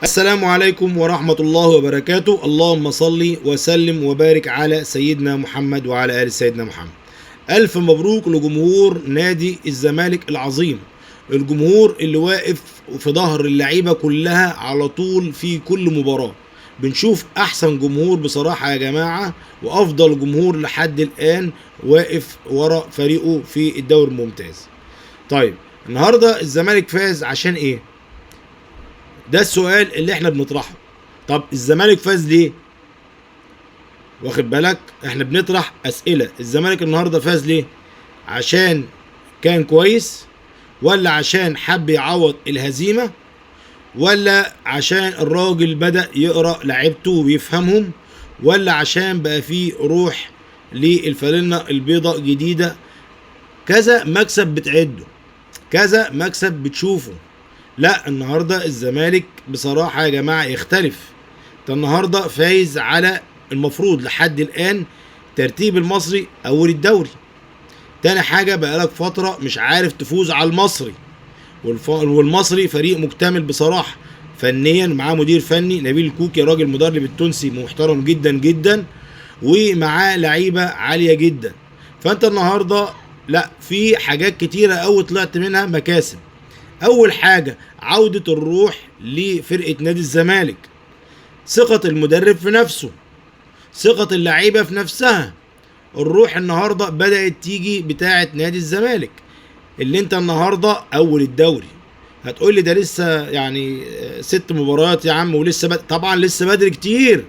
السلام عليكم ورحمة الله وبركاته. اللهم صل وسلم وبارك على سيدنا محمد وعلى آل سيدنا محمد. ألف مبروك لجمهور نادي الزمالك العظيم، الجمهور اللي واقف في ظهر اللعيبة كلها على طول في كل مباراة. بنشوف أحسن جمهور بصراحة يا جماعة، وأفضل جمهور لحد الآن واقف ورا فريقه في الدوري الممتاز. طيب النهاردة الزمالك فاز عشان إيه؟ ده السؤال اللي احنا بنطرحه. طب الزمالك فاز ليه؟ واخد بالك؟ احنا بنطرح اسئله. الزمالك النهارده فاز ليه؟ عشان كان كويس، ولا عشان حب يعوض الهزيمه، ولا عشان الراجل بدأ يقرأ لعيبته وبيفهمهم، ولا عشان بقى فيه روح للفانلة البيضاء جديده؟ كذا مكسب بتعده، كذا مكسب بتشوفه. لا النهارده الزمالك بصراحه يا جماعه يختلف. ده النهارده فايز على المفروض لحد الان ترتيب المصري اول الدوري. تاني حاجه بقالك فتره مش عارف تفوز على المصري، والمصري فريق مكتمل بصراحه فنيا، معاه مدير فني نبيل الكوكي، راجل مدرب التونسي محترم جدا جدا، ومعاه لعيبه عاليه جدا. فانت النهارده لا، في حاجات كتيره قوي طلعت منها مكاسب. اول حاجه عوده الروح لفرقه نادي الزمالك، ثقه المدرب في نفسه، ثقه اللعيبه في نفسها. الروح النهارده بدات تيجي بتاعه نادي الزمالك، اللي انت النهارده اول الدوري. هتقول لي ده لسه يعني 6 مباريات يا عم ولسه طبعا لسه بدري كتير.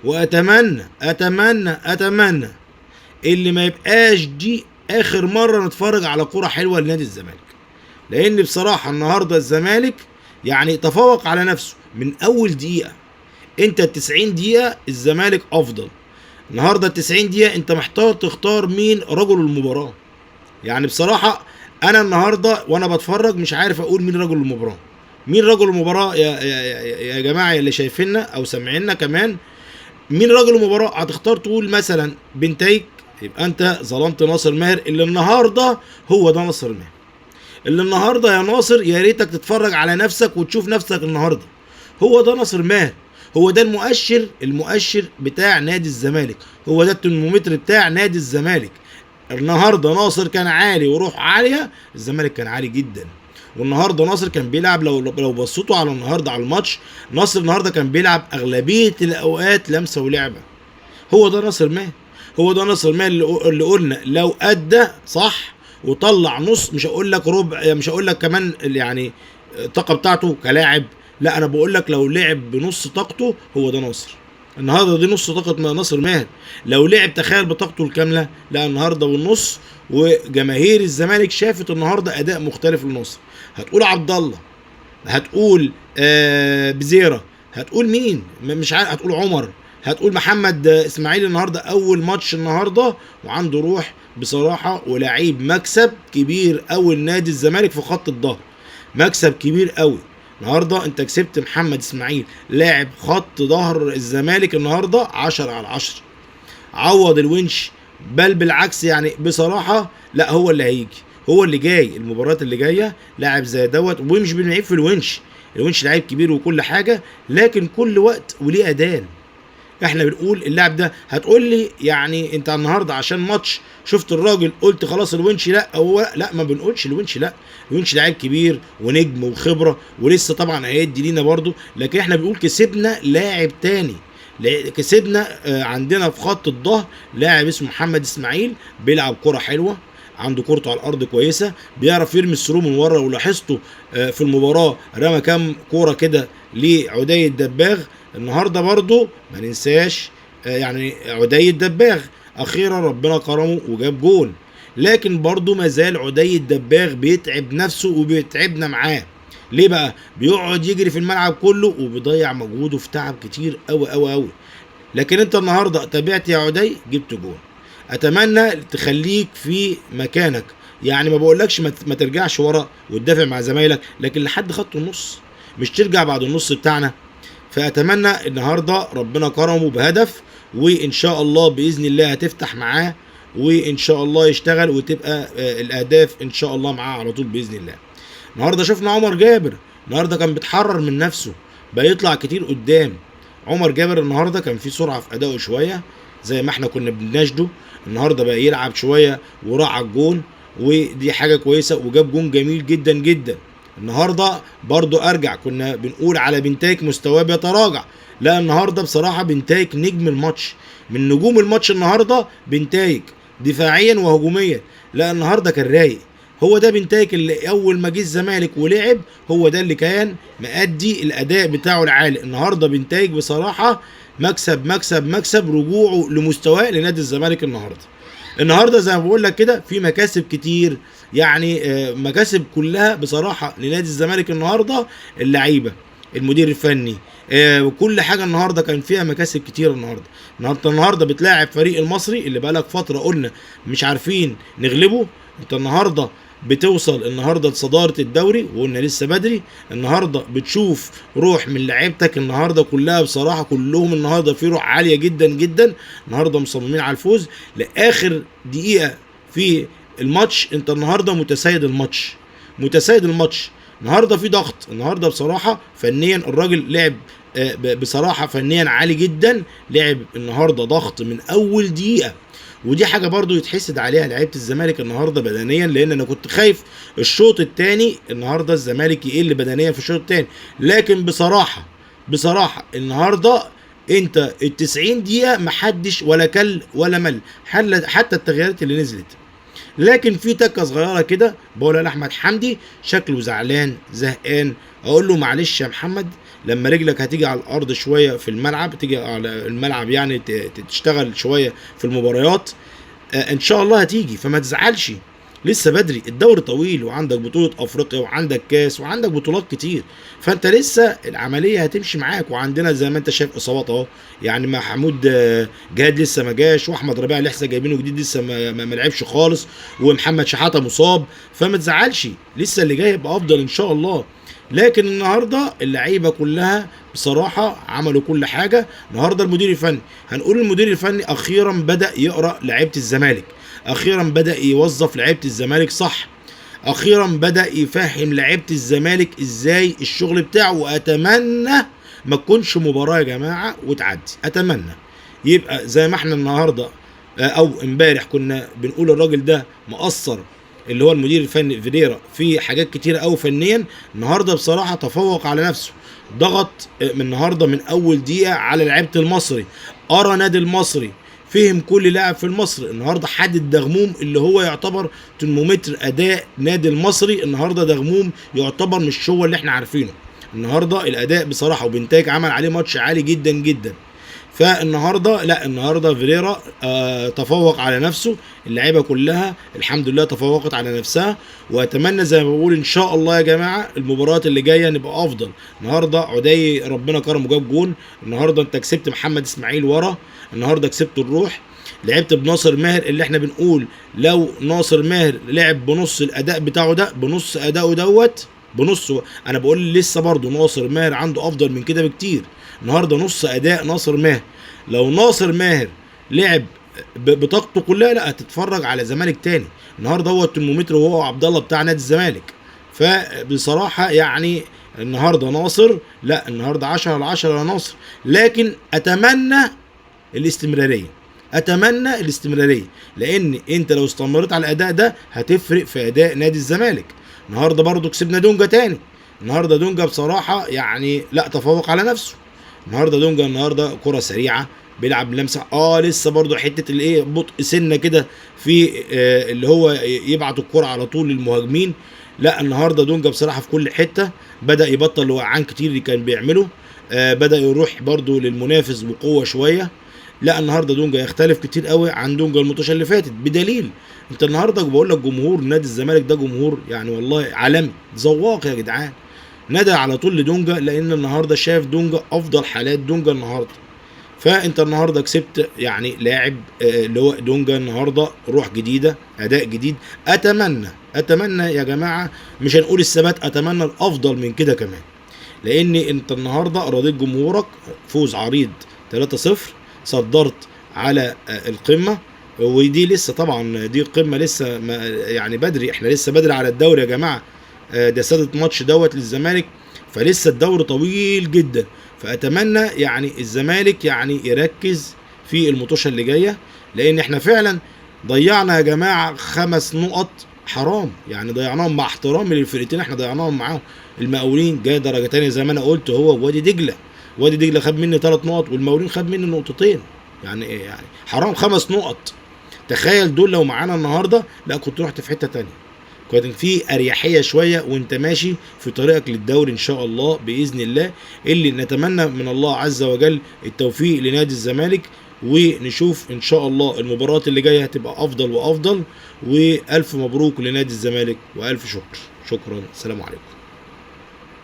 واتمنى اتمنى اللي ما يبقاش دي اخر مره نتفرج على كوره حلوه لنادي الزمالك، لان بصراحه النهارده الزمالك يعني تفوق على نفسه من اول دقيقه. انت ال90 دقيقه الزمالك افضل. النهارده ال90 دقيقه انت محتار تختار مين رجل المباراه. يعني بصراحه انا النهارده وانا بتفرج مش عارف اقول مين رجل المباراه. مين رجل المباراه يا جماعه اللي شايفيننا او سامعيننا كمان؟ مين رجل المباراه؟ هتختار تقول مثلا بنتايج، يبقى انت ظلمت ناصر ماهر، اللي النهارده هو ده ناصر ماهر. اللي النهارده يا ناصر يا ريتك تتفرج على نفسك وتشوف نفسك النهارده. هو ده ناصر ماهر، هو ده المؤشر بتاع نادي الزمالك، هو ده الترمومتر بتاع نادي الزمالك. النهارده ناصر كان عالي وروح عاليه، الزمالك كان عالي جدا. والنهارده ناصر كان بيلعب، لو بصيتوا على النهارده على الماتش، ناصر النهارده كان بيلعب اغلبيه الاوقات لمسه ولعبه. هو ده ناصر ماهر، هو ده ناصر ماهر اللي قلنا لو ادى صح وطلع نص، مش هقول لك ربع، مش هقول لك كمان يعني الطاقه بتاعته كلاعب، لا انا بقول لك لو لعب بنص طاقته هو ده ناصر. النهارده دي نص طاقه ناصر ماهر. لو لعب تخيل بطاقته الكامله، لا النهارده بالنص. وجماهير الزمالك شافت النهارده اداء مختلف لناصر. هتقول عبد الله، هتقول بزيره، هتقول مين مش عارف، هتقول عمر، هتقول محمد اسماعيل. النهارده اول ماتش النهارده وعنده روح بصراحه، ولاعيب مكسب كبير قوي لنادي الزمالك في خط الظهر، مكسب كبير قوي. النهارده انت كسبت محمد اسماعيل لاعب خط ظهر الزمالك النهارده 10/10. عوض الونش، بل بالعكس يعني بصراحه لا هو اللي هيجي، هو اللي جاي المباراه اللي جايه لاعب زي دوت. ومش بنعيب في الونش، الونش لعيب كبير وكل حاجه، لكن كل وقت وليه ادان. احنا بنقول اللاعب ده، هتقول لي يعني انت النهارده عشان ماتش شفت الراجل قلت خلاص الونش لا، هو لا ما بنقولش الونش لا، الونش لاعب كبير ونجم وخبره ولسه طبعا هيدي لينا برضو، لكن احنا بنقول كسبنا لاعب تاني. كسبنا عندنا في خط الظهر لاعب اسمه محمد اسماعيل، بيلعب كرة حلوه، عنده كورته على الارض كويسه، بيعرف يرمي الثرو من ورا. ولاحظته في المباراه رمى كام كوره كده لعدي الدباغ. النهارده برضو ما ننساش يعني عدي الدباغ اخيرا ربنا كرمه وجاب جول، لكن برضو ما زال عدي الدباغ بيتعب نفسه وبيتعبنا معاه. ليه بقى؟ بيقعد يجري في الملعب كله وبيضيع مجهوده في تعب كتير قوي قوي قوي. لكن انت النهارده تابعت يا عدي، جبت جول. اتمنى تخليك في مكانك، يعني ما بقولكش ما ترجعش ورا وتدافع مع زمايلك، لكن لحد خط النص، مش ترجع بعد النص بتاعنا. فاتمنى النهارده ربنا كرمه بهدف، وان شاء الله باذن الله هتفتح معاه، وان شاء الله يشتغل وتبقى الاهداف ان شاء الله معاه على طول باذن الله. النهارده شفنا عمر جابر، النهارده كان بيتحرر من نفسه، بقى يطلع كتير قدام. عمر جابر النهارده كان في سرعه في ادائه شويه زي ما احنا كنا بنناشده، النهارده بقى يلعب شويه وراح على الجون، ودي حاجه كويسه، وجاب جون جميل جدا جدا. النهارده برضو ارجع، كنا بنقول على بنتايك مستواه بيتراجع، لا النهارده بصراحه بنتايك نجم الماتش، من نجوم الماتش النهارده بنتايك دفاعيا وهجوميا. لا النهارده كان رايق، هو ده بنتايك اللي اول ما جه الزمالك ولعب هو ده اللي كان مأدي الاداء بتاعه العالي. النهارده بنتايك بصراحه مكسب مكسب مكسب، رجوعه لمستواه لنادي الزمالك النهارده زي ما بقول لك كده في مكاسب كتير، يعني مكاسب كلها بصراحه لنادي الزمالك النهارده، اللعيبه، المدير الفني، وكل حاجه النهارده كان فيها مكاسب كتير. النهارده بتلاعب فريق المصري اللي بقالك فتره قلنا مش عارفين نغلبه، انت النهارده بتوصل النهارده لصداره الدوري وقلنا لسه بدري. النهارده بتشوف روح من لعيبتك النهارده كلها، بصراحه كلهم النهارده في روح عاليه جدا جدا، النهارده مصممين على الفوز لاخر دقيقه في الماتش. انت النهارده متسيد الماتش النهارده في ضغط، النهارده بصراحه فنيا الراجل لعب بصراحه فنيا عالي جدا، لعب النهارده ضغط من اول دقيقه، ودي حاجه برضو يتحسد عليها لعيبه الزمالك النهارده بدنيا، لان انا كنت خايف الشوط الثاني النهارده الزمالك يقل بدنيا في الشوط الثاني، لكن بصراحه النهارده انت ال90 دقيقه محدش ولا كل ولا مل، حتى التغييرات اللي نزلت. لكن في تكه صغيره كده بقولها لاحمد حمدي، شكله زعلان زهقان، اقول له معلش يا محمد، لما رجلك هتيجي على الارض شويه في الملعب، تيجي على الملعب يعني تشتغل شويه في المباريات، ان شاء الله هتيجي، فما تزعلش، لسه بدري، الدوري طويل وعندك بطولة افريقيا وعندك كاس وعندك بطولات كتير، فانت لسه العملية هتمشي معاك. وعندنا زي ما انت شايف اصابات اهو، يعني محمود جهاد لسه ما جاش، واحمد ربيع لسه جايبينه جديد لسه ما لعبش خالص، ومحمد شحاتة مصاب، فما تزعلش، لسه اللي جاي يبقى افضل ان شاء الله. لكن النهارده اللعيبه كلها بصراحه عملوا كل حاجه. النهارده المدير الفني، هنقول المدير الفني اخيرا بدا يقرا لعيبه الزمالك، اخيرا بدا يوظف لعيبه الزمالك صح، اخيرا بدا يفهم لعيبه الزمالك ازاي الشغل بتاعه. واتمنى ما تكونش مباراه يا جماعه وتعدي، اتمنى يبقى زي ما احنا النهارده او امبارح كنا بنقول الراجل ده مقصر، اللي هو المدير الفني فيديرا، في حاجات كتيره قوي فنيا. النهارده بصراحه تفوق على نفسه، ضغط من النهارده من اول دقيقه على لعيبه المصري، قرا نادي المصري، فهم كل لاعب في المصري. النهارده حدد دغموم اللي هو يعتبر ترمومتر اداء نادي المصري، النهارده دغموم يعتبر مش هو اللي احنا عارفينه. النهارده الاداء بصراحه وبنتايج عمل عليه ماتش عالي جدا جدا. فالنهارده لا، النهارده فيريرا تفوق على نفسه، اللعيبه كلها الحمد لله تفوقت على نفسها. واتمنى زي ما بقول ان شاء الله يا جماعه المباريات اللي جايه نبقى افضل. النهارده عدي ربنا كرمه جاب جون، النهارده انت كسبت محمد اسماعيل ورا، النهارده كسبت الروح، لعبت بناصر ماهر اللي احنا بنقول لو ناصر ماهر لعب بنص الاداء بتاعه ده، بنص اداؤه دوت، انا بقول لسه برضه ناصر ماهر عنده افضل من كده بكتير. النهارده نص اداء ناصر ماهر، لو ناصر ماهر لعب بطاقته كلها لا هتتفرج على زمالك تاني. النهارده هو الترمومتر وهو عبد الله بتاع نادي الزمالك. فبصراحه يعني النهارده ناصر، لا النهارده 10 على 10 يا ناصر، لكن اتمنى الاستمراريه، لان انت لو استمرت على الاداء ده هتفرق في اداء نادي الزمالك. النهارده برضو كسبنا دونجا تاني، النهارده دونجا بصراحه يعني لا تفوق على نفسه. النهارده دونجا النهارده كره سريعه بيلعب لمسه، لسه برضو حته الايه بطء سنه كده في اللي هو يبعت الكره على طول للمهاجمين. لا النهارده دونجا بصراحه في كل حته بدا يبطل الوقعان كتير اللي كان بيعمله، بدا يروح برضو للمنافس بقوه شويه. لا النهارده دونجا يختلف كتير قوي عن دونجا الماتش اللي فاتت، بدليل انت النهارده بقول لك جمهور نادي الزمالك ده جمهور يعني والله عالمي ذواق يا جدعان، ندى على طول لدونجا، لان النهارده شاف دونجا افضل حالات دونجا النهارده. فانت النهارده كسبت يعني لاعب اللي هو دونجا النهارده روح جديده اداء جديد. اتمنى يا جماعه، مش هنقول الثبات، اتمنى الافضل من كده كمان، لان انت النهارده رضيت جمهورك، فوز عريض 3-0، صدرت على القمه، ودي لسه طبعا دي القمه لسه يعني بدري، احنا لسه بدري على الدوري يا جماعه، ده سادة ماتش دوت للزمالك، فلسه الدوري طويل جدا. فاتمنى يعني الزمالك يعني يركز في المطوشه اللي جايه، لان احنا فعلا ضيعنا يا جماعه 5 نقط حرام، يعني ضيعناهم مع احترامي للفرقتين، احنا ضيعناهم معاهم. المقاولين جاي درجه تانية زي ما انا قلت، هو وادي دجله. وادي دجله خد مني 3 نقط، والمقاولين خد مني نقطتين. يعني ايه يعني؟ حرام 5 نقط. تخيل دول لو معانا النهارده، لا كنت رحت في حته تانية، كنت في اريحيه شويه وانت ماشي في طريقك للدوري ان شاء الله باذن الله. اللي نتمنى من الله عز وجل التوفيق لنادي الزمالك، ونشوف ان شاء الله المباريات اللي جايه هتبقى افضل وافضل. والف مبروك لنادي الزمالك، والف شكر. شكرا، السلام عليكم.